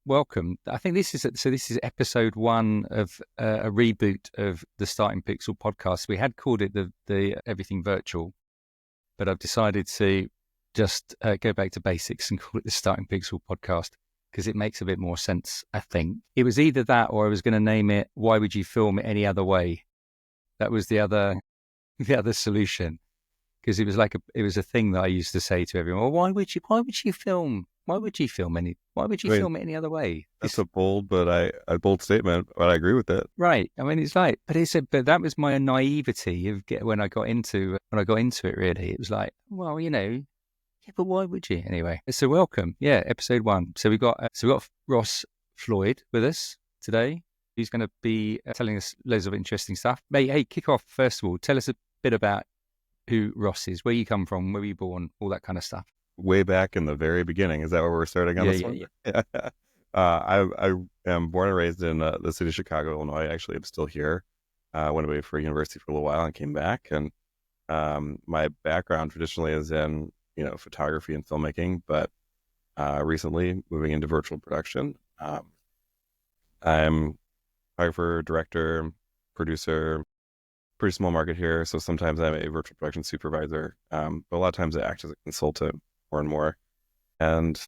welcome. I think this is episode one of a reboot of the Starting Pixel podcast. We had called it the Everything Virtual, but I've decided to just go back to basics and call it the Starting Pixel podcast because it makes a bit more sense. I think it was either that or I was going to name it "Why Would You Film It Any Other Way?" That was the other solution. Because it was a thing that I used to say to everyone. Well, why would you film I mean, it any other way? that's a bold statement, but I agree with it. Right. I mean, it's like, but that was my naivety when I got into it. Really, it was like, well, yeah, but why would you anyway? So welcome, yeah, episode one. So we got Ross Floyd with us today. He's going to be telling us loads of interesting stuff. Hey, kick off first of all. Tell us a bit about who Ross is, where you come from, where you born, all that kind of stuff. Way back in the very beginning. Is that where we're starting on Yeah, this yeah, one? yeah. I am born and raised in the city of Chicago, Illinois. Actually, I'm still here. Went away for university for a little while and came back. And my background traditionally is in photography and filmmaking, but recently moving into virtual production. I'm photographer, director, producer. Pretty small market here, so sometimes I'm a virtual production supervisor, but a lot of times I act as a consultant more and more. And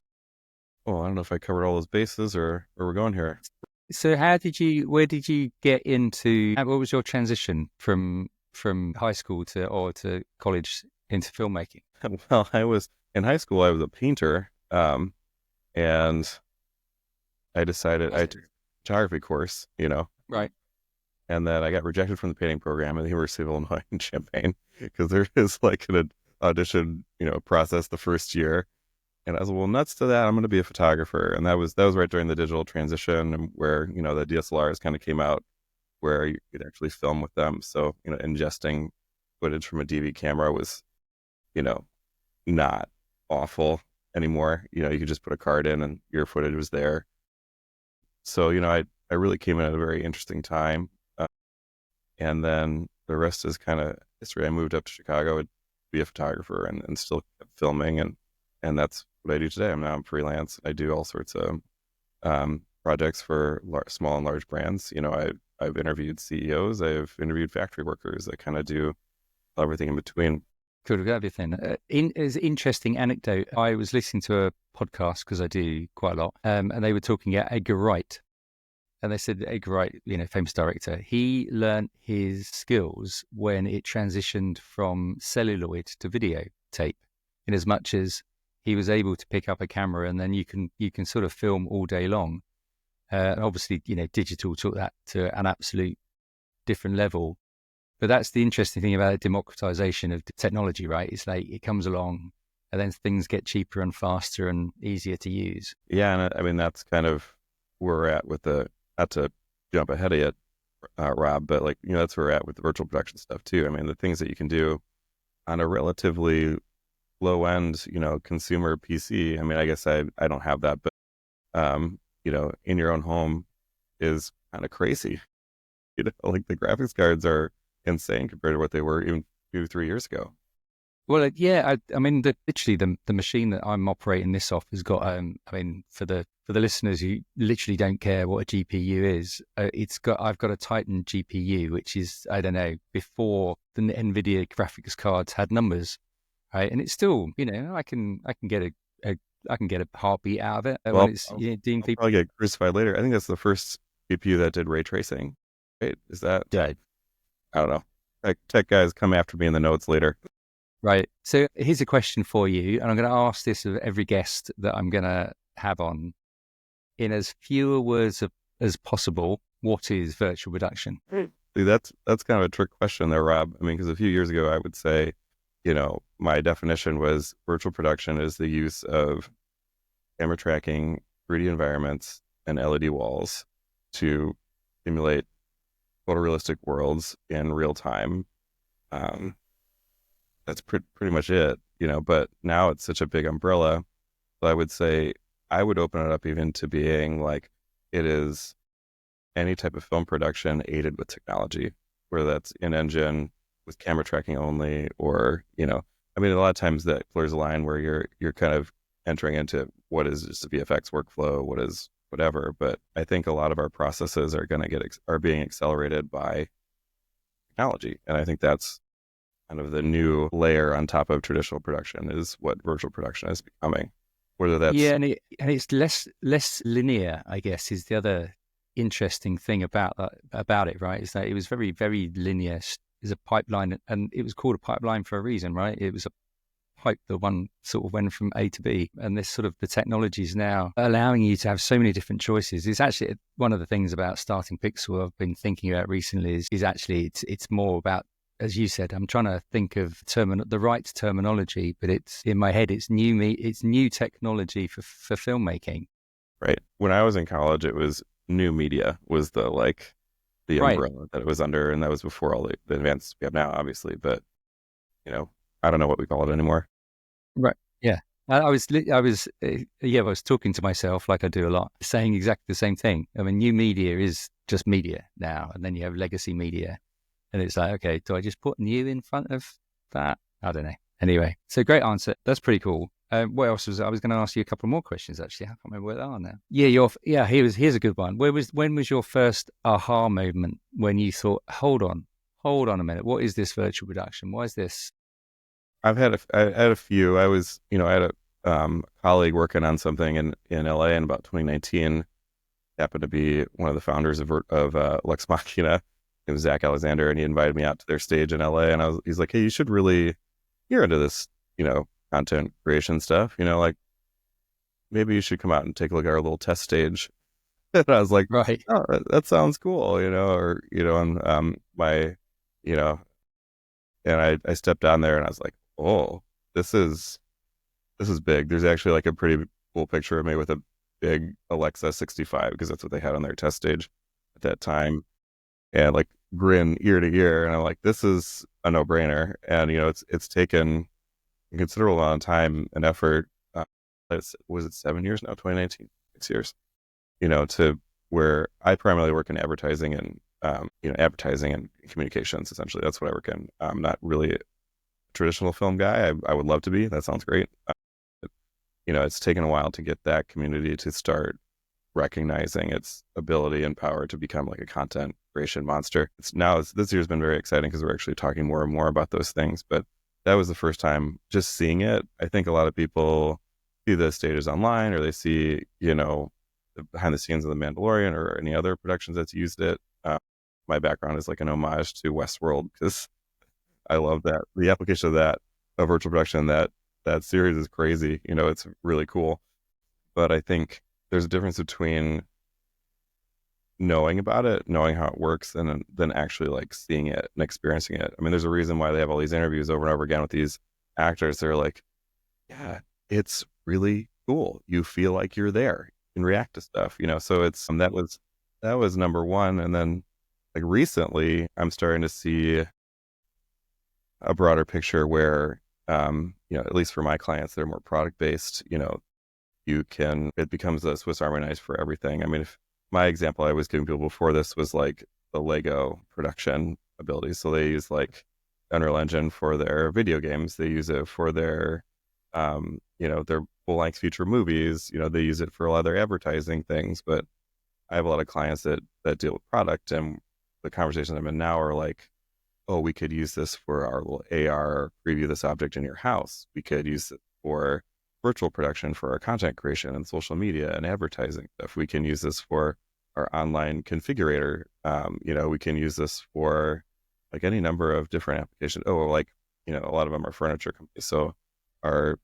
I don't know if I covered all those bases or where we're going here. So where did you get into, what was your transition from high school to college into filmmaking? Well, I was in high school. I was a painter, and I decided I took a photography course, Right. and then I got rejected from the painting program at the University of Illinois in Champaign because there is like an audition, process the first year. And I was like, well, nuts to that. I'm going to be a photographer. And that was right during the digital transition and where, the DSLRs kind of came out where you could actually film with them. So, ingesting footage from a DV camera was, you know, not awful anymore. You could just put a card in and your footage was there. So, I really came in at a very interesting time. And then the rest is kind of history. I moved up to Chicago to be a photographer and still kept filming. And that's what I do today. I'm freelance. I do all sorts of projects for small and large brands. I've interviewed CEOs. I've interviewed factory workers. I kind of do everything in between. Could have everything. As an interesting anecdote, I was listening to a podcast because I do quite a lot, and they were talking about Edgar Wright. And they said that Edgar Wright, famous director, he learned his skills when it transitioned from celluloid to videotape, in as much as he was able to pick up a camera and then you can sort of film all day long. And obviously, digital took that to an absolute different level. But that's the interesting thing about the democratization of technology, right? It's like it comes along and then things get cheaper and faster and easier to use. Yeah, and I mean that's kind of where we're at with not to jump ahead of you, Rob, but that's where we're at with the virtual production stuff too. I mean, the things that you can do on a relatively low end, consumer PC. I mean, I guess I don't have that, but in your own home is kind of crazy. Like the graphics cards are insane compared to what they were even 2-3 years ago. Well, yeah, I mean, literally the machine that I'm operating this off has got, I mean, for the listeners who literally don't care what a GPU is, I've got a Titan GPU, which is, I don't know, before the NVIDIA graphics cards had numbers, right? And it's still, I can get I can get a heartbeat out of it when Well, it's doing I'll people. probably get crucified later. I think that's the first GPU that did ray tracing. Right? Is that? Yeah. I don't know. Tech guys come after me in the notes later. Right. So here's a question for you, and I'm going to ask this of every guest that I'm going to have on in as fewer words as possible. What is virtual production? See, that's kind of a trick question there, Rob. I mean, because a few years ago, I would say, my definition was virtual production is the use of camera tracking, 3D environments, and LED walls to simulate photorealistic worlds in real time. That's pretty much it, but now it's such a big umbrella. So I would say I would open it up even to being like it is any type of film production aided with technology, whether that's in engine with camera tracking only, or, I mean, a lot of times that blurs a line where you're kind of entering into what is just a VFX workflow, what is whatever. But I think a lot of our processes are going to are being accelerated by technology. And I think that's kind of the new layer on top of traditional production is what virtual production is becoming. Whether that's Yeah, and it's less linear, I guess, is the other interesting thing about about it, right? Is that it was very linear. Is a pipeline, and it was called a pipeline for a reason, right? It was a pipe that one sort of went from A to B, and this sort of the technology is now allowing you to have so many different choices. It's actually one of the things about starting Pixel I've been thinking about recently is actually it's more about, as you said, I'm trying to think of the right terminology, but it's in my head. It's new technology for filmmaking. right. When I was in college, it was new media was the Right, umbrella that it was under, and that was before all the advances we have now, obviously. But you know, I don't know what we call it anymore. right, yeah. I was talking to myself like I do a lot, saying exactly the same thing. I mean, new media is just media now, and then you have legacy media, and it's like, okay, do I just put new in front of that? I don't know. Anyway, so great answer. That's pretty cool. What else was I was going to ask you a couple more questions actually. I can't remember where they are now. Yeah. Here's a good one. When was your first aha moment when you thought, hold on a minute, what is this virtual production? Why is this? I had a few. I had a colleague working on something in LA in about 2019. Happened to be one of the founders of Lex Machina. It was Zach Alexander, and he invited me out to their stage in LA. And he's like, "Hey, you should really you're into this, content creation stuff. Like maybe you should come out and take a look at our little test stage." And I was like, Right. "Oh, that sounds cool," and my, you know, and I stepped down there and I was like, "Oh, this is this is big." There's actually like a pretty cool picture of me with a big Alexa 65 because that's what they had on their test stage at that time, and like grin ear to ear. And I'm like, "This is a no brainer." And it's taken a considerable amount of time and effort. Was it 7 years now? 2019, 6 years. To where I primarily work in advertising and advertising and communications. Essentially, that's what I work in. I'm not really a traditional film guy. I would love to be. That sounds great. It's taken a while to get that community to start recognizing its ability and power to become like a content creation monster. This year's been very exciting because we're actually talking more and more about those things. But that was the first time just seeing it. I think a lot of people see the stages online or they see, the behind the scenes of The Mandalorian or any other productions that's used it. My background is like an homage to Westworld because I love that the application of that of virtual production. That series is crazy. It's really cool. But I think there's a difference between knowing about it, knowing how it works, and then actually like seeing it and experiencing it. I mean, there's a reason why they have all these interviews over and over again with these actors. They're like, yeah, it's really cool. You feel like you're there and react to stuff, So it's that was number one. And then like recently, I'm starting to see a broader picture where, at least for my clients, they're more product based. It becomes a Swiss Army knife for everything. I mean, if my example I was giving people before this was like the Lego production ability. So they use like Unreal Engine for their video games. They use it for their full length feature movies. They use it for a lot of their advertising things. But I have a lot of clients that deal with product, and the conversations I'm in now are like, oh, we could use this for our little AR preview this object in your house. We could use it for virtual production for our content creation and social media and advertising stuff. We can use this for our online configurator. We can use this for like any number of different applications. Oh, like, a lot of them are furniture companies. So our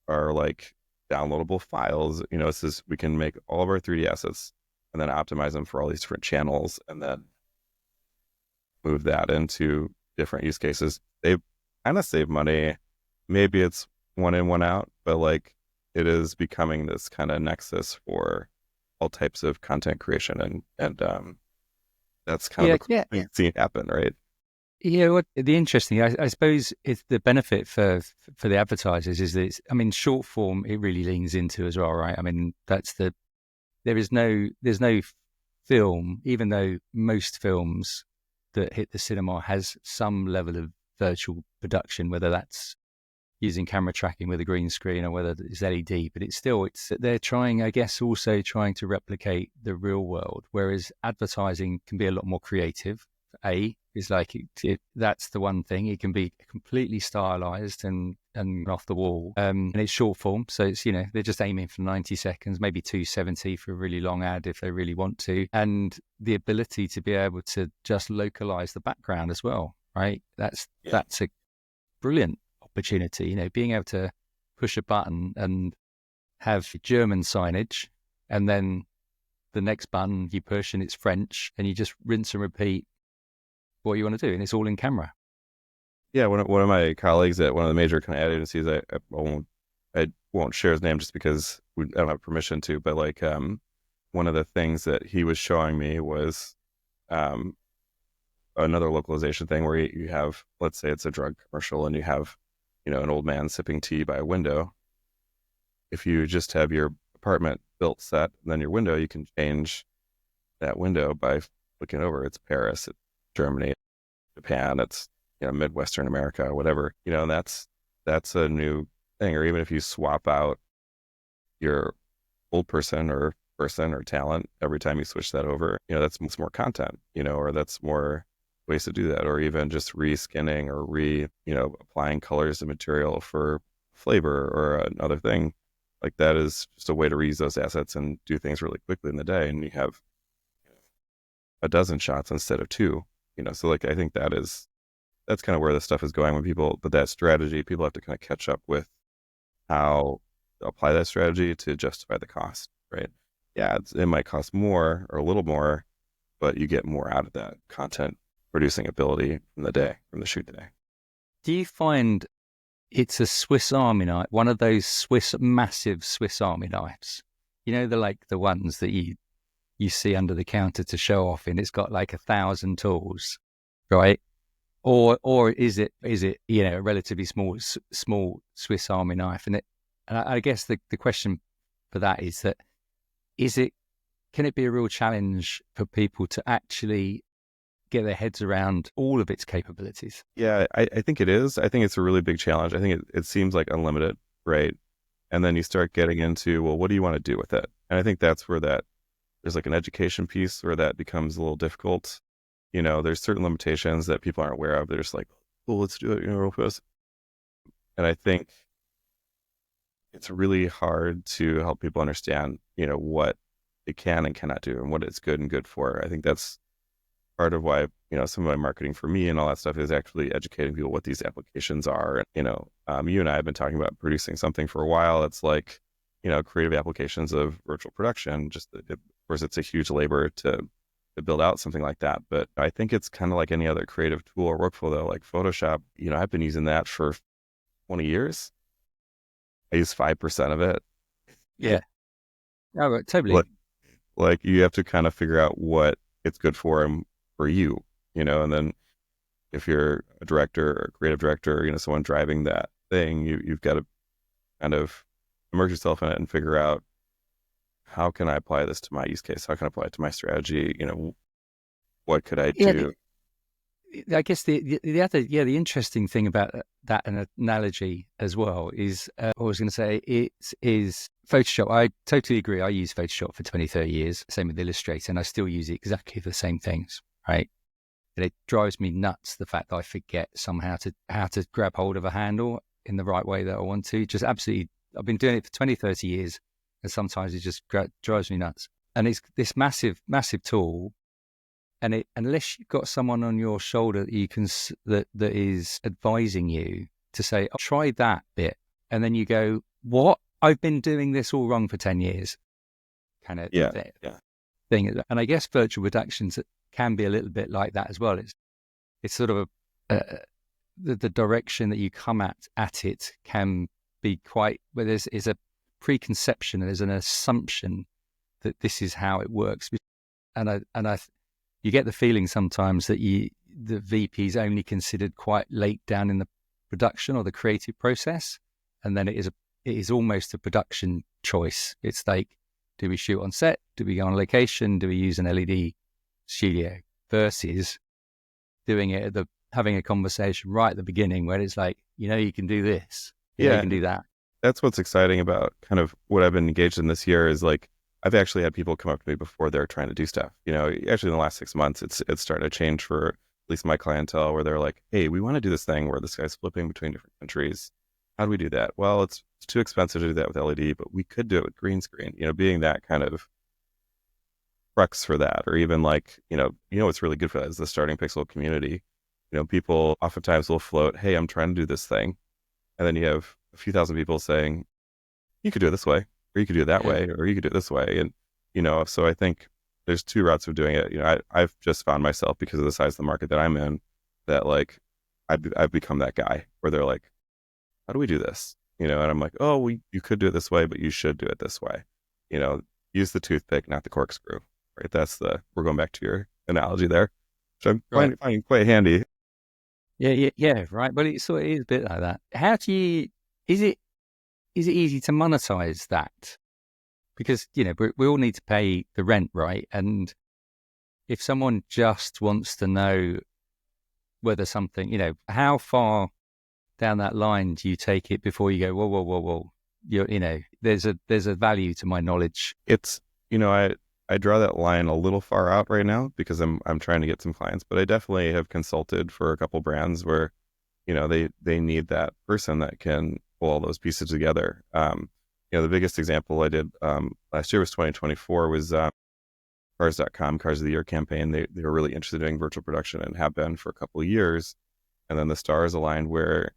like downloadable files, it's this, we can make all of our 3D assets and then optimize them for all these different channels and then move that into different use cases. They kind of save money. Maybe it's one in, one out, but like it is becoming this kind of nexus for all types of content creation, and that's kind of Yeah, a cool yeah, thing to see happen, right? yeah. What the interesting, I suppose, it's the benefit for the advertisers is that I mean, short form it really leans into as well, right? I mean, there's no film, even though most films that hit the cinema has some level of virtual production, whether that's using camera tracking with a green screen or whether it's LED, but they're trying, I guess, also trying to replicate the real world, whereas advertising can be a lot more creative. Is like that's the one thing. It can be completely stylized and off the wall, and it's short form, so it's they're just aiming for 90 seconds, maybe 270 for a really long ad if they really want to, and the ability to be able to just localize the background as well, right? That's a brilliant opportunity, being able to push a button and have German signage, and then the next button you push and it's French, and you just rinse and repeat what you want to do, and it's all in camera. Yeah, one of my colleagues at one of the major kind of ad agencies, I won't share his name just because I don't have permission to, but like one of the things that he was showing me was another localization thing where you have, let's say it's a drug commercial, and you have an old man sipping tea by a window. If you just have your apartment built set and then your window, you can change that window by looking over. It's Paris, it's Germany, Japan, it's Midwestern America, whatever, and that's a new thing. Or even if you swap out your old person or talent every time you switch that over, that's more content, or that's more ways to do that. Or even just reskinning or applying colors to material for flavor or another thing. Like that is just a way to reuse those assets and do things really quickly in the day. And you have a dozen shots instead of two, so like, I think that's kind of where this stuff is going but that strategy, people have to kind of catch up with how to apply that strategy to justify the cost, right? Yeah, it might cost more or a little more, but you get more out of that content producing ability from the shoot day. Do you find it's a Swiss Army knife, one of those massive Swiss Army knives? The ones that you see under the counter to show off, and it's got like 1,000 tools, right? Or is it a relatively small Swiss Army knife? And I guess the question for that is that can it be a real challenge for people to actually get their heads around all of its capabilities? Yeah, I think it is. I think it's a really big challenge. I think it seems like unlimited, right? And then you start getting into, well, what do you want to do with it? And I think that's where there's like an education piece where that becomes a little difficult. There's certain limitations that people aren't aware of. They're just like, well, let's do it, real fast. And I think it's really hard to help people understand, what it can and cannot do and what it's good and good for. I think that's part of why, some of my marketing for me and all that stuff is actually educating people what these applications are. And, you and I have been talking about producing something for a while. It's like, creative applications of virtual production. Of course, it's a huge labor to build out something like that. But I think it's kind of like any other creative tool or workflow, though, like Photoshop. I've been using that for 20 years. I use 5% of it. Yeah. Oh, totally. Like you have to kind of figure out what it's good for and for you, and then if you're a director or a creative director, someone driving that thing, you've got to kind of immerse yourself in it and figure out, how can I apply this to my use case? How can I apply it to my strategy? What could I do? I guess the other, the interesting thing about that analogy as well is, I was going to say, it is Photoshop. I totally agree. I use Photoshop for 20, 30 years, same with Illustrator, and I still use it exactly for the same things, right? And it drives me nuts, the fact that I forget somehow how to grab hold of a handle in the right way that I want to. Just absolutely, I've been doing it for 20, 30 years, and sometimes it just drives me nuts. And it's this massive, massive tool. And unless you've got someone on your shoulder that is advising you to say, oh, try that bit, and then you go, what? I've been doing this all wrong for 10 years. Kind of thing. And I guess virtual productions can be a little bit like that as well. It's sort of the direction that you come at it can be quite, where there's a preconception, there's an assumption that this is how it works. You get the feeling sometimes that the VP is only considered quite late down in the production or the creative process, and then it is almost a production choice. It's like, do we shoot on set? Do we go on location? Do we use an LED studio? Versus doing it having a conversation right at the beginning where it's like, you can do this. You Yeah, can do that. that's what's exciting about kind of what I've been engaged in this year is like I've actually had people come up to me before they're trying to do stuff. Actually in the last 6 months, it's starting to change for at least my clientele where they're like, hey, we want to do this thing where this guy's flipping between different countries. How do we do that? Well, it's too expensive to do that with LED, but we could do it with green screen. Being that kind of crux for that, or even like, what's really good for that is the starting pixel community. People oftentimes will float, hey, I'm trying to do this thing. And then you have a few thousand people saying, you could do it this way, or you could do it that Yeah. way, or you could do it this way. And, so I think there's two routes of doing it. I've just found myself because of the size of the market that I'm in that like, I've become that guy where they're like, how do we do this? And I'm like, oh, you could do it this way, but you should do it this way. Use the toothpick, not the corkscrew, right? We're going back to your analogy there, which I'm Right. finding quite handy. Yeah. Right. But it sort of is a bit like that. How do you, is it easy to monetize that? Because, we all need to pay the rent, right? And if someone just wants to know whether something, how far down that line do you take it before you go, whoa. There's a value to my knowledge. It's, I draw that line a little far out right now because I'm trying to get some clients, but I definitely have consulted for a couple brands where, they need that person that can pull all those pieces together. The biggest example I did last year was 2024 was Cars.com, Cars of the Year campaign. They were really interested in doing virtual production and have been for a couple of years. And then the stars aligned where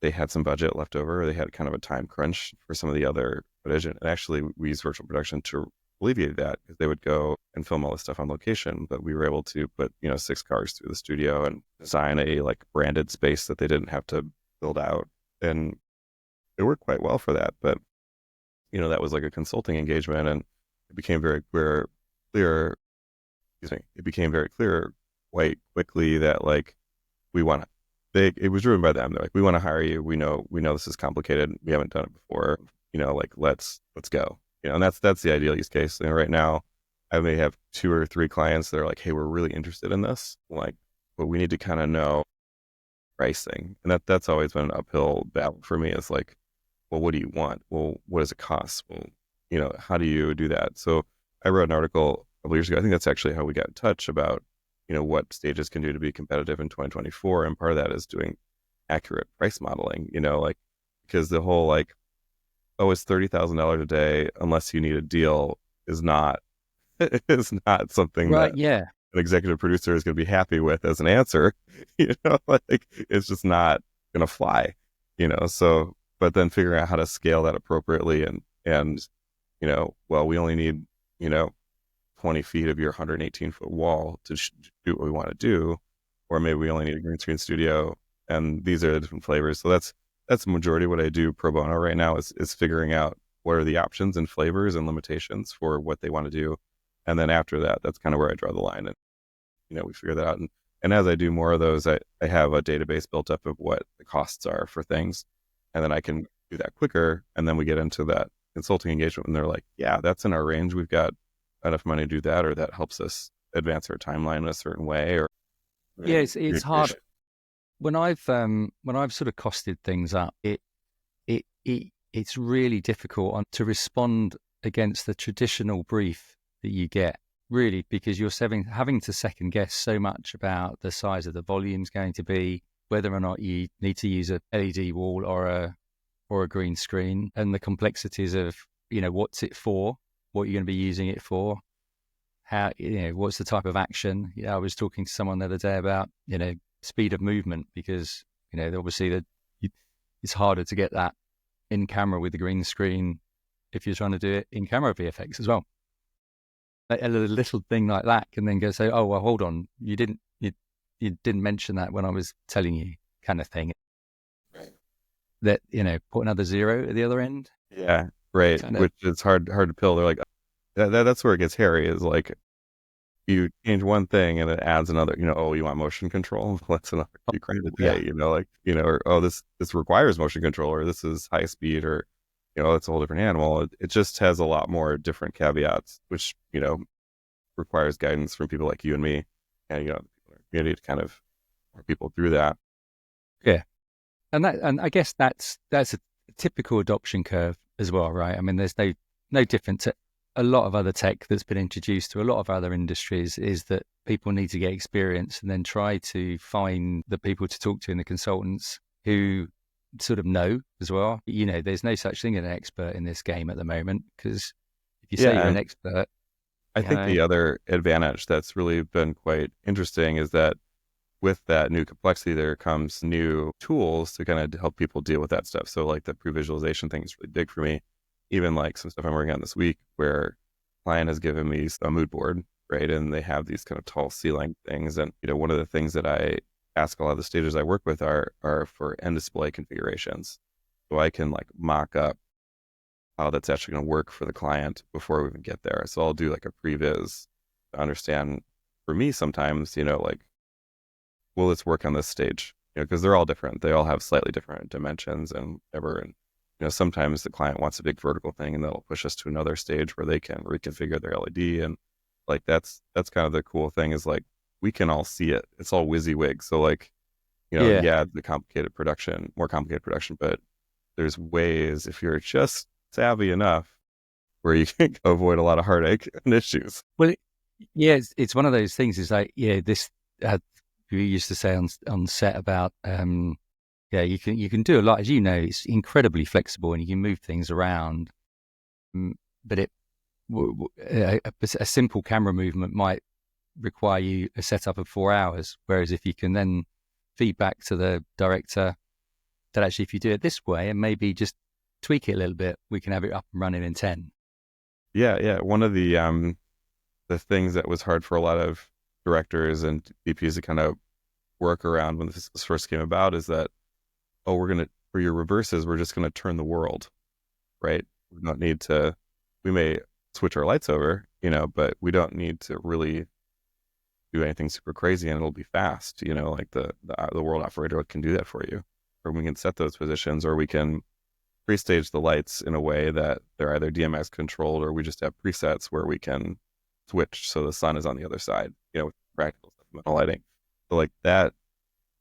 they had some budget left over. They had kind of a time crunch for some of the other footage. And actually, we used virtual production to alleviate that because they would go and film all this stuff on location. But we were able to put, 6 cars through the studio and design a like branded space that they didn't have to build out. And it worked quite well for that. But, that was like a consulting engagement. And it became very clear, it became very clear quite quickly that like we want to. It was driven by them. They're like, we want to hire you. We know this is complicated. We haven't done it before. Like let's go. And that's the ideal use case. Right now, I may have 2 or 3 clients that are like, hey, we're really interested in this. Like, but we need to kind of know pricing, and that's always been an uphill battle for me. Is like, well, what do you want? Well, what does it cost? Well, how do you do that? So I wrote an article a couple years ago. I think that's actually how we got in touch about what stages can do to be competitive in 2024. And part of that is doing accurate price modeling, like, because the whole like, oh, it's $30,000 a day unless you need a deal is not, is not something that Right. Yeah. an executive producer is going to be happy with as an answer, like it's just not going to fly, so, but then figuring out how to scale that appropriately and, well, we only need, 20 feet of your 118-foot wall to do what we want to do, or maybe we only need a green screen studio, and these are the different flavors. So that's the majority of what I do pro bono right now is figuring out what are the options and flavors and limitations for what they want to do, and then after that, that's kind of where I draw the line, and we figure that out. And as I do more of those, I have a database built up of what the costs are for things, and then I can do that quicker, and then we get into that consulting engagement, and they're like, yeah, that's in our range. We've got enough money to do that, or that helps us advance our timeline in a certain way. Or Yeah. It's hard when I've sort of costed things up. It's really difficult to respond against the traditional brief that you get, really, because you're having to second guess so much about the size of the volume's going to be, whether or not you need to use a LED wall or a green screen, and the complexities of what's it for, what you're going to be using it for, how what's the type of action. I was talking to someone the other day about speed of movement, because obviously it's harder to get that in camera with the green screen if you're trying to do it in camera VFX as well. A little thing like that can then go say, oh well, hold on, you didn't mention that when I was telling you, kind of thing. Right. That put another 0 at the other end. Yeah, right. Which is hard to pill. They're like that's where it gets hairy. Is like you change one thing and it adds another. Oh, you want motion control? That's another $2,000 a day. Yeah. Or oh, this requires motion control, or this is high speed, or it's a whole different animal. It just has a lot more different caveats, which requires guidance from people like you and me, and people in our community to kind of walk people through that. Yeah. And I guess that's typical adoption curve as well, right? I mean, there's no different to a lot of other tech that's been introduced to a lot of other industries, is that people need to get experience and then try to find the people to talk to and the consultants who sort of know as well. You know, there's no such thing as an expert in this game at the moment, because if you say Yeah, you're an and expert, I you think know, the other advantage that's really been quite interesting is that with that new complexity, there comes new tools to kind of help people deal with that stuff. So like the pre-visualization thing is really big for me. Even like some stuff I'm working on this week where a client has given me a mood board, right? And they have these kind of tall ceiling things. And, you know, one of the things that I ask a lot of the stages I work with are for end display configurations. So I can like mock up how that's actually going to work for the client before we even get there. So I'll do like a previs to understand for me sometimes, you know, like, will this work on this stage? You know, because they're all different. They all have slightly different dimensions and whatever. And, you know, sometimes the client wants a big vertical thing and that'll push us to another stage where they can reconfigure their LED. And like, that's kind of the cool thing is like, we can all see it. It's all WYSIWYG. So like, you know, yeah. yeah, the more complicated production, but there's ways if you're just savvy enough where you can avoid a lot of heartache and issues. Well, yeah, it's one of those things. Is like, yeah, this we used to say on set about, yeah, you can do a lot, as you know. It's incredibly flexible and you can move things around. But a simple camera movement might require you a setup of 4 hours. Whereas if you can then feed back to the director that actually, if you do it this way and maybe just tweak it a little bit, we can have it up and running in 10. Yeah. One of the things that was hard for a lot of directors and DPs to kind of work around when this first came about is that, oh, for your reverses, we're just gonna turn the world, right? We don't need to, we may switch our lights over, you know, but we don't need to really do anything super crazy and it'll be fast, you know, like the world operator can do that for you. Or we can set those positions, or we can pre-stage the lights in a way that they're either DMX controlled, or we just have presets where we can switch so the sun is on the other side, you know, with practical stuff, mental lighting. So like that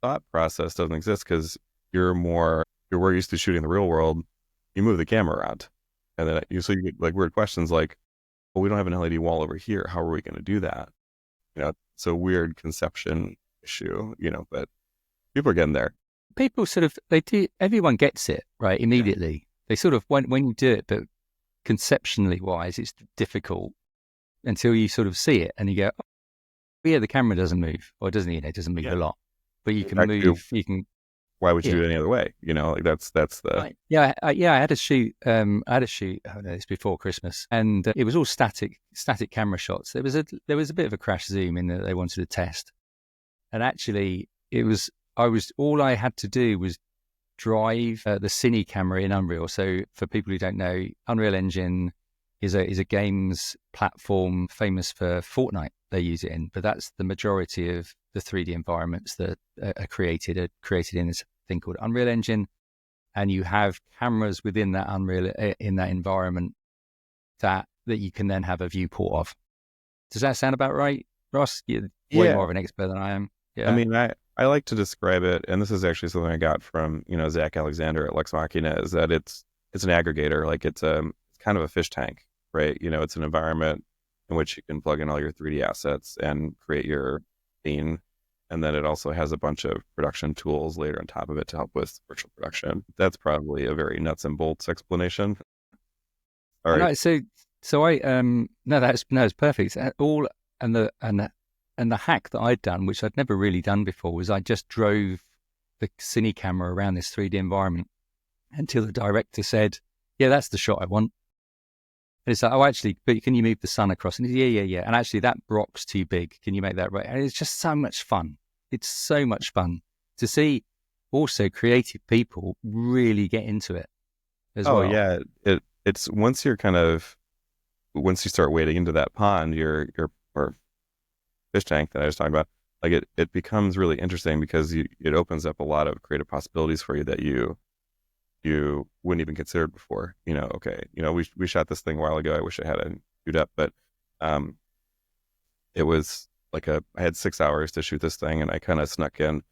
thought process doesn't exist because you're used to shooting the real world. You move the camera around, and then you get like weird questions like, well, we don't have an LED wall over here. How are we going to do that? You know, it's a weird conception issue, you know, but people are getting there. People sort of, everyone gets it, right, Yeah. immediately. They sort of, when you do it, but conceptually wise, it's difficult until you sort of see it and you go, oh, yeah, the camera doesn't move, or it doesn't, it doesn't move a Yeah. lot, but you can Actually, move, you can, why would you yeah. do it any other way? You know, like that's the Right. Yeah, I had a shoot. I had a shoot. Oh no, it's before Christmas, and it was all static camera shots. There was a bit of a crash zoom in that they wanted to test, and actually, all I had to do was drive the Cine camera in Unreal. So for people who don't know, Unreal Engine is a games platform famous for Fortnite. They use it in, but that's the majority of the 3D environments that are created in this thing called Unreal Engine. And you have cameras within that in that environment that you can then have a viewport of. Does that sound about right, Ross? You're way yeah. more of an expert than I am. I Yeah. mean, I like to describe it, and this is actually something I got from, you know, Zach Alexander at Lex Machina, is that it's an aggregator, like it's kind of a fish tank, right? You know, it's an environment in which you can plug in all your 3D assets and create your scene, and then it also has a bunch of production tools later on top of it to help with virtual production. That's probably a very nuts and bolts explanation. All I right. know. So I no, it's perfect. All and the hack that I'd done, which I'd never really done before, was I just drove the Cine camera around this 3D environment until the director said, "Yeah, that's the shot I want." And it's like, "Oh, actually, but can you move the sun across?" And yeah. And actually, that rock's too big. Can you make that right? And it's just so much fun. It's so much fun to see. Also, creative people really get into it as Oh well. yeah, it's once you start wading into that pond, or fish tank that I was talking about, like it becomes really interesting because it opens up a lot of creative possibilities for you that you wouldn't even consider before. You know, okay, you know, we shot this thing a while ago. I wish I had it queued up, but um, it was like I had 6 hours to shoot this thing, and I kind of snuck in,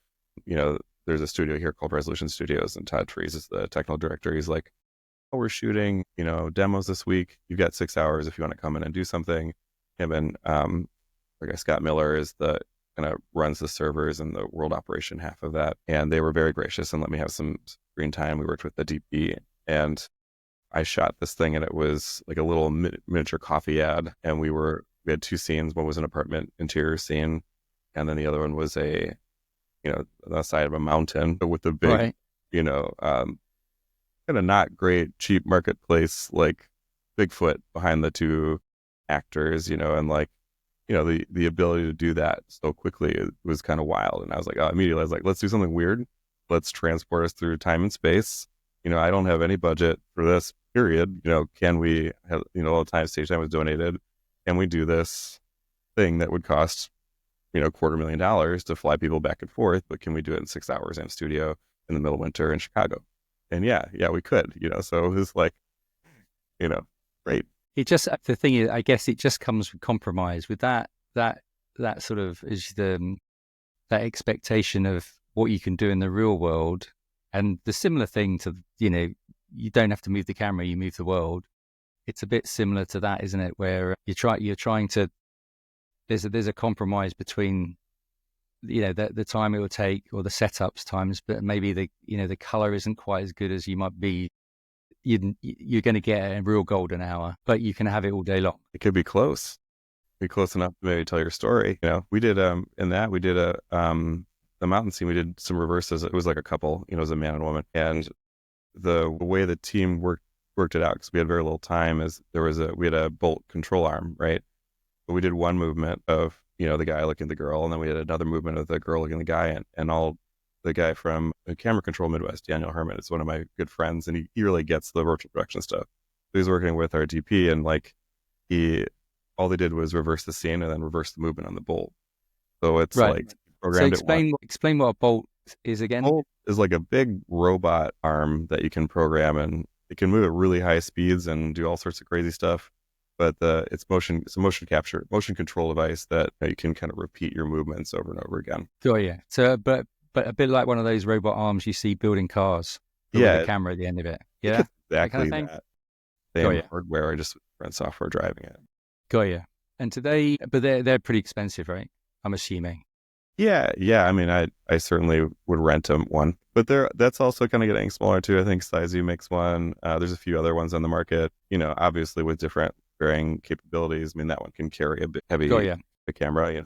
you know, there's a studio here called Resolution Studios, and Todd Freeze is the technical director. He's like, oh, we're shooting, demos this week. You've got 6 hours if you want to come in and do something. Him and our guy Scott Miller is the kind of runs the servers and the world operation half of that. And they were very gracious and let me have some screen time. We worked with the DP, and I shot this thing, and it was like a little miniature coffee ad. And we had 2 scenes. One was an apartment interior scene, and then the other one was the side of a mountain with the big, Right. kind of not great, cheap marketplace, like Bigfoot behind the 2 actors, and like, the ability to do that so quickly, it was kind of wild. And I was like, immediately I was like, let's do something weird. Let's transport us through time and space. I don't have any budget for this, period. Can we have, all the time, stage time was donated. Can we do this thing that would cost, $250,000 to fly people back and forth, but can we do it in 6 hours in studio in the middle of winter in Chicago? And yeah, we could, so it was like, great. It just, the thing is, I guess it just comes with compromise with that sort of is that expectation of what you can do in the real world. And the similar thing to, you don't have to move the camera, you move the world. It's a bit similar to that, isn't it? Where you're trying to, there's a compromise between, the time it will take or the setups times, but maybe the color isn't quite as good as you might be. You're going to get a real golden hour, but you can have it all day long. It could be close enough to maybe tell your story. We did in that we did the mountain scene. We did some reverses. It was like a couple. It was a man and woman, and the way the team worked it out, because we had very little time, is we had a bolt control arm, right? But we did one movement of the guy looking at the girl, and then we had another movement of the girl looking at the guy, and all. The guy from Camera Control Midwest, Daniel Herman, is one of my good friends, and he really gets the virtual production stuff. So he's working with our DP, and like all they did was reverse the scene and then reverse the movement on the bolt. So it's right. Like programmed. So explain what a bolt is again. A bolt is like a big robot arm that you can program, and it can move at really high speeds and do all sorts of crazy stuff. But it's a motion control device that you can kind of repeat your movements over and over again. Oh yeah. So but a bit like one of those robot arms you see building cars with a camera at the end of it. Yeah, exactly that. Same hardware, I just run software driving it. Got you. And today, but they're pretty expensive, right? I'm assuming. Yeah. I mean, I certainly would rent one, but that's also kind of getting smaller too. I think Sizu makes one. There's a few other ones on the market. Obviously with different varying capabilities. I mean, that one can carry a bit heavy camera.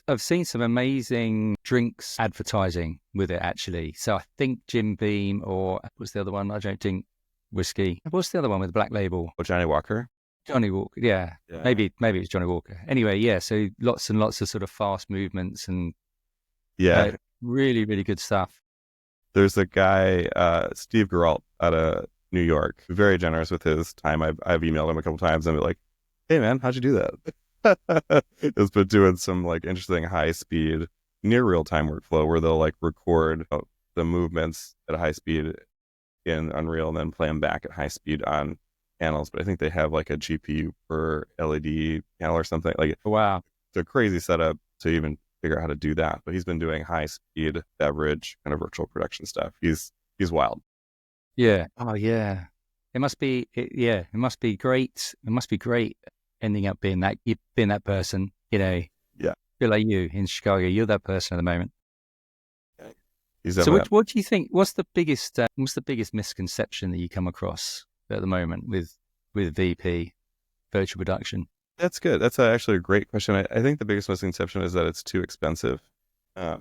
I've seen some amazing drinks advertising with it, actually. So I think Jim Beam, or what's the other one? I don't think whiskey. What's the other one with the black label? Oh, Johnny Walker. Johnny Walker, yeah. Maybe it's Johnny Walker. Anyway, yeah. So lots and lots of sort of fast movements and really, really good stuff. There's a guy, Steve Geralt, out of New York, very generous with his time. I've emailed him a couple times and I'm like, hey man, how'd you do that? Has been doing some like interesting high speed, near real time workflow where they'll like record the movements at a high speed in Unreal and then play them back at high speed on panels. But I think they have like a GPU per LED panel or something. Like, wow, it's a crazy setup to even figure out how to do that. But he's been doing high speed beverage kind of virtual production stuff. He's wild. Yeah. Oh yeah. It must be. It must be great. It must be great ending up being that person. Yeah. Feel like you in Chicago. You're that person at the moment. So what do you think? What's the biggest misconception that you come across at the moment with VP virtual production? That's good. That's actually a great question. I think the biggest misconception is that it's too expensive. I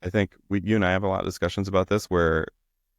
think you and I have a lot of discussions about this where,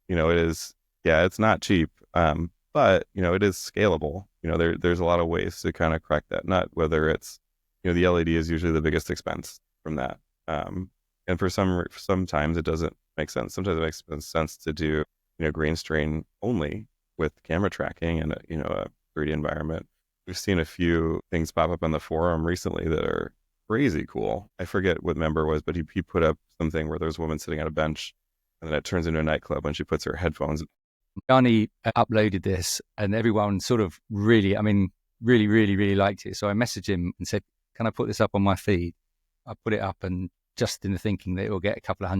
it is, it's not cheap, but, it is scalable. There's a lot of ways to kind of crack that nut, whether it's, the LED is usually the biggest expense from that. And for sometimes it doesn't make sense. Sometimes it makes sense to do, green screen only with camera tracking and, a 3D environment. We've seen a few things pop up on the forum recently that are crazy cool. I forget what member was, but he put up something where there's a woman sitting on a bench and then it turns into a nightclub when she puts her headphones. Johnny uploaded this and everyone sort of really liked it. So I messaged him and said, can I put this up on my feed? I put it up and just in the thinking that it will get a couple of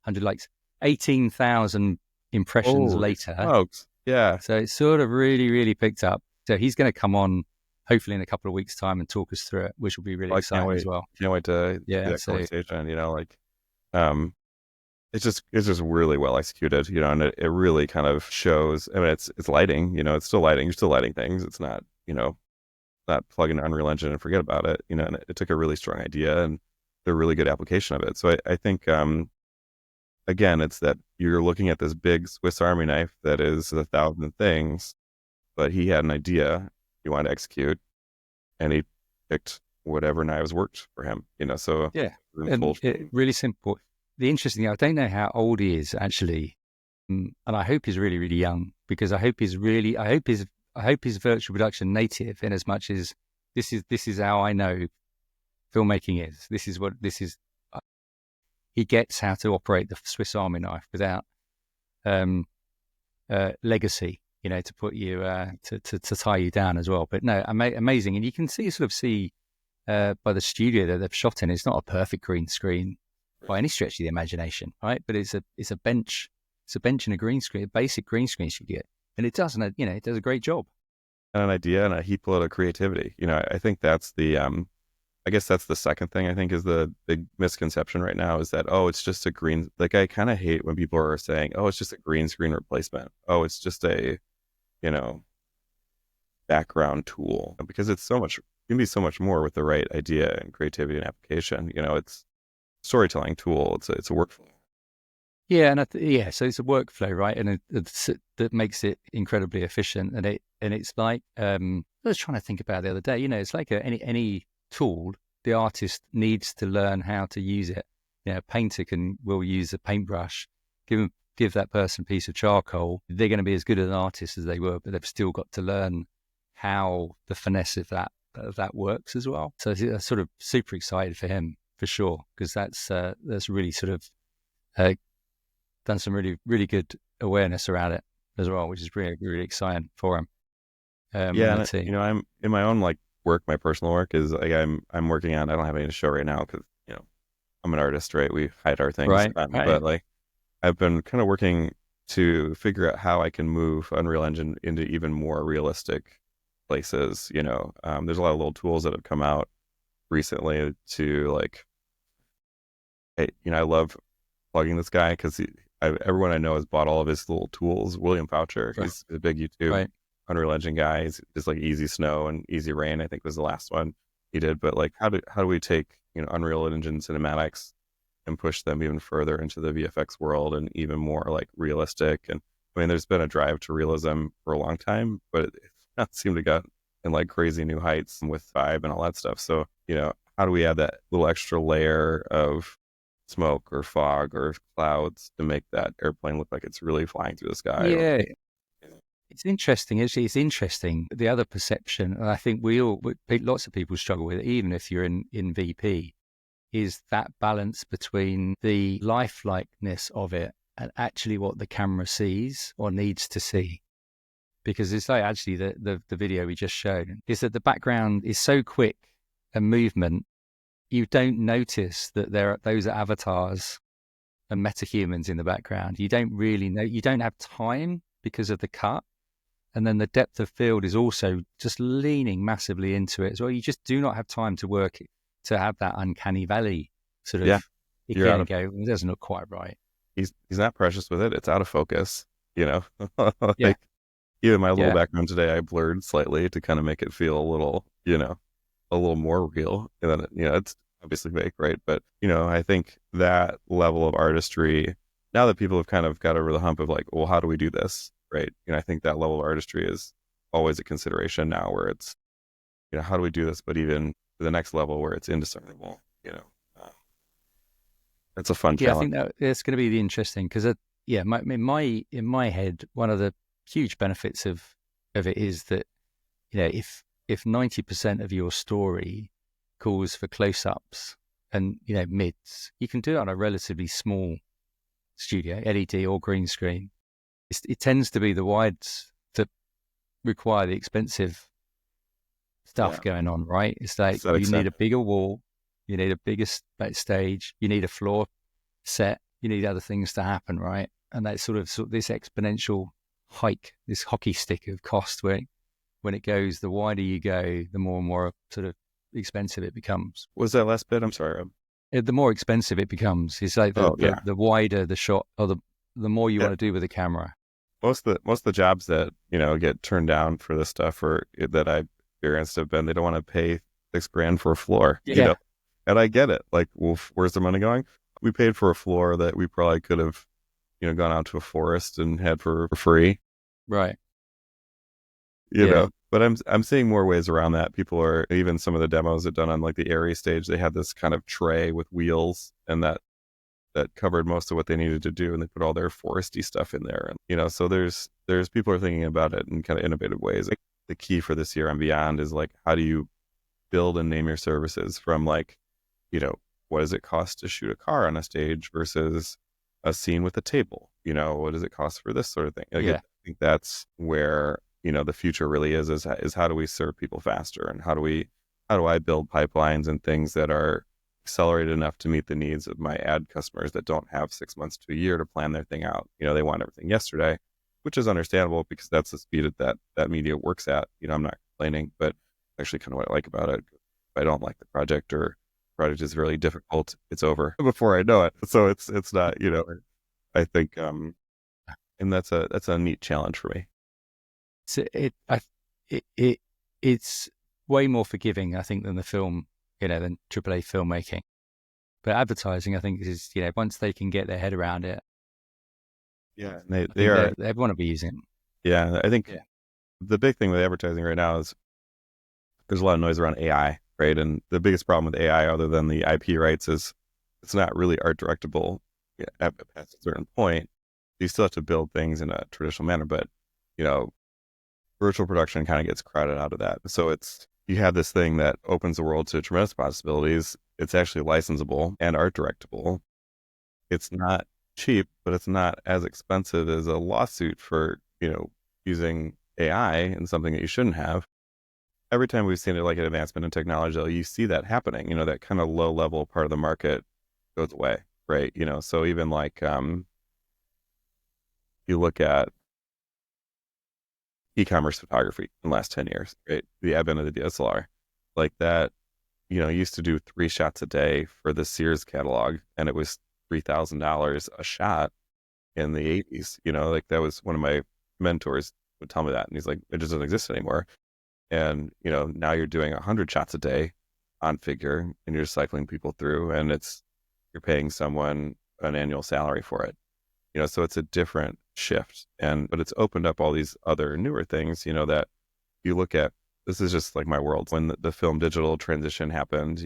100 likes, 18,000 impressions Holy later. smokes. Yeah. So it's sort of really, really picked up. So he's going to come on hopefully in a couple of weeks' time and talk us through it, which will be really exciting as well. Can't wait to see Yeah. that So conversation, um, it's just really well executed, and it really kind of shows. I mean, it's lighting, it's still lighting. You're still lighting things. It's not, not plug in Unreal Engine and forget about it. And it took a really strong idea and a really good application of it. So I think, again, it's that you're looking at this big Swiss Army knife that is 1,000 things, but he had an idea he wanted to execute, and he picked whatever knives worked for him. So yeah, and really simple. The interesting thing, I don't know how old he is actually, and I hope he's really, really young, because I hope he's virtual production native, in as much as this is how I know filmmaking is. He gets how to operate the Swiss Army knife without legacy, to put you to tie you down as well. But no, amazing, and you can see by the studio that they've shot in. It's not a perfect green screen by any stretch of the imagination, right? But it's a bench. It's a bench and a green screen, a basic green screen studio, and it does, it does a great job. And an idea and a heap load of creativity. I think that's I guess that's the second thing I think is the big misconception right now, is that, oh, it's just a green, like, I kind of hate when people are saying, oh, it's just a green screen replacement. Oh, it's just a, background tool, because it's so much, it can be so much more with the right idea and creativity and application. It's a storytelling tool. It's a workflow. Yeah, and so it's a workflow, right? And that makes it incredibly efficient. And it's like, I was trying to think about it the other day. It's like any tool. The artist needs to learn how to use it. A painter will use a paintbrush, give that person a piece of charcoal. They're going to be as good an artist as they were, but they've still got to learn how the finesse of that works as well. So I'm sort of super excited for him, for sure, because that's really sort of done some really, really good awareness around it as well, which is really, really exciting for him. Yeah, and and the team. I'm in my own work. My personal work is I'm working on. I don't have any to show right now because I'm an artist, right? We hide our things, Right. but I've been kind of working to figure out how I can move Unreal Engine into even more realistic places. There's a lot of little tools that have come out recently to I love plugging this guy because everyone I know has bought all of his little tools. William Foucher, Right. he's a big YouTube Right. Unreal Engine guy. He's just Easy Snow and Easy Rain, I think was the last one he did. But how do we take Unreal Engine cinematics and push them even further into the VFX world and even more realistic? And I mean, there's been a drive to realism for a long time, but it's not seemed to get in crazy new heights with vibe and all that stuff. So how do we add that little extra layer of smoke or fog or clouds to make that airplane look like it's really flying through the sky? Yeah. It's interesting. Actually, it's interesting. The other perception, and I think lots of people struggle with it, even if you're in VP, is that balance between the lifelikeness of it and actually what the camera sees or needs to see. Because it's actually the video we just showed is that the background is so quick and movement, you don't notice that those are avatars and metahumans in the background. You don't really know. You don't have time because of the cut. And then the depth of field is also just leaning massively into it as well. You just do not have time to work to have that uncanny valley sort of it doesn't look quite right. He's not precious with it. It's out of focus, Yeah. Even my little background today, I blurred slightly to kind of make it feel a little, a little more real. And then, it's obviously fake, right? But, I think that level of artistry, now that people have kind of got over the hump of well, how do we do this? Right. I think that level of artistry is always a consideration now, where it's, how do we do this? But even to the next level where it's indiscernible, it's a fun challenge. I think that it's going to be the interesting, because in my head, one of the huge benefits of it is that, if 90% of your story calls for close-ups and, mids, you can do it on a relatively small studio, LED or green screen. It tends to be the wides that require the expensive stuff going on, right? It's you need a bigger wall, you need a bigger stage, you need a floor set, you need other things to happen, right? And that's sort of this exponential hike, this hockey stick of cost, where when it goes, the wider you go, the more and more sort of expensive it becomes. What was that last bit? I'm sorry, Rob. The more expensive it becomes. It's like Oh yeah, the wider the shot, or the more you yeah. want to do with the camera. Most of the jobs that get turned down for this stuff, or that I've experienced, have been they don't want to pay $6,000 for a floor. Yeah. And I get it. Like, well, where's the money going? We paid for a floor that we probably could have gone out to a forest and had for free. Right. You know, but I'm seeing more ways around that. People are, even some of the demos that done on like the Airy stage, they had this kind of tray with wheels, and that covered most of what they needed to do, and they put all their foresty stuff in there. And so there's people are thinking about it in kind of innovative ways. Like, the key for this year and beyond is like, how do you build and name your services, from like, what does it cost to shoot a car on a stage versus a scene with a table? What does it cost for this sort of thing? Like, I think that's where the future really is how do we serve people faster, and how do I build pipelines and things that are accelerated enough to meet the needs of my ad customers that don't have 6 months to a year to plan their thing out. They want everything yesterday, which is understandable because that's the speed that media works at. I'm not complaining, but actually kind of what I like about it. If I don't like the project, or the project is really difficult, it's over before I know it. So it's not, I think, and that's a neat challenge for me. So it's way more forgiving, I think, than the film, than AAA filmmaking. But advertising, I think, is, once they can get their head around it, yeah, they want to be using it. Yeah, I think the big thing with advertising right now is there's a lot of noise around AI, right? And the biggest problem with AI, other than the IP rights, is it's not really art directable past a certain point. You still have to build things in a traditional manner, but virtual production kind of gets crowded out of that. So you have this thing that opens the world to tremendous possibilities. It's actually licensable and art directable. It's not cheap, but it's not as expensive as a lawsuit for, using AI in something that you shouldn't have. Every time we've seen it, like an advancement in technology, though, you see that happening. That kind of low level part of the market goes away, right? So even like you look at e-commerce photography in the last 10 years, right? The advent of the DSLR, like that, used to do 3 shots a day for the Sears catalog, and it was $3,000 a shot in the 80s. Like, that was one of my mentors would tell me that, and he's like, it just doesn't exist anymore. And now you're doing 100 shots a day on figure, and you're cycling people through, and you're paying someone an annual salary for it. So it's a different shift, but it's opened up all these other newer things, that you look at. This is just like my world. When the film digital transition happened,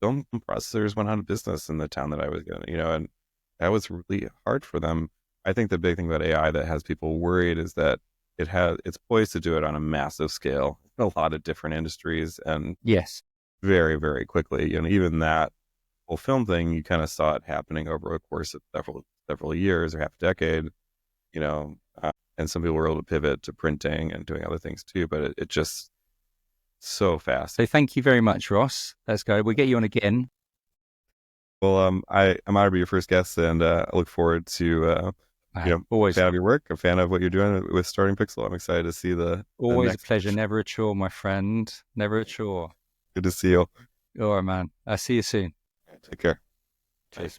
film processors went out of business in the town that I was in, and that was really hard for them. I think the big thing about AI that has people worried is that it's poised to do it on a massive scale in a lot of different industries, and very, very quickly. Even that whole film thing, you kind of saw it happening over a course of several years or half a decade, and some people were able to pivot to printing and doing other things too, but it just so fast. So thank you very much, Ross. Let's go. We'll get you on again. Well, I'm honored to be your first guest, and I look forward to always a fan of your work, a fan of what you're doing with Starting Pixel. I'm excited to see always a pleasure. Never a chore, my friend. Never a chore. Good to see you. All right, man. I'll see you soon. Take care. Cheers.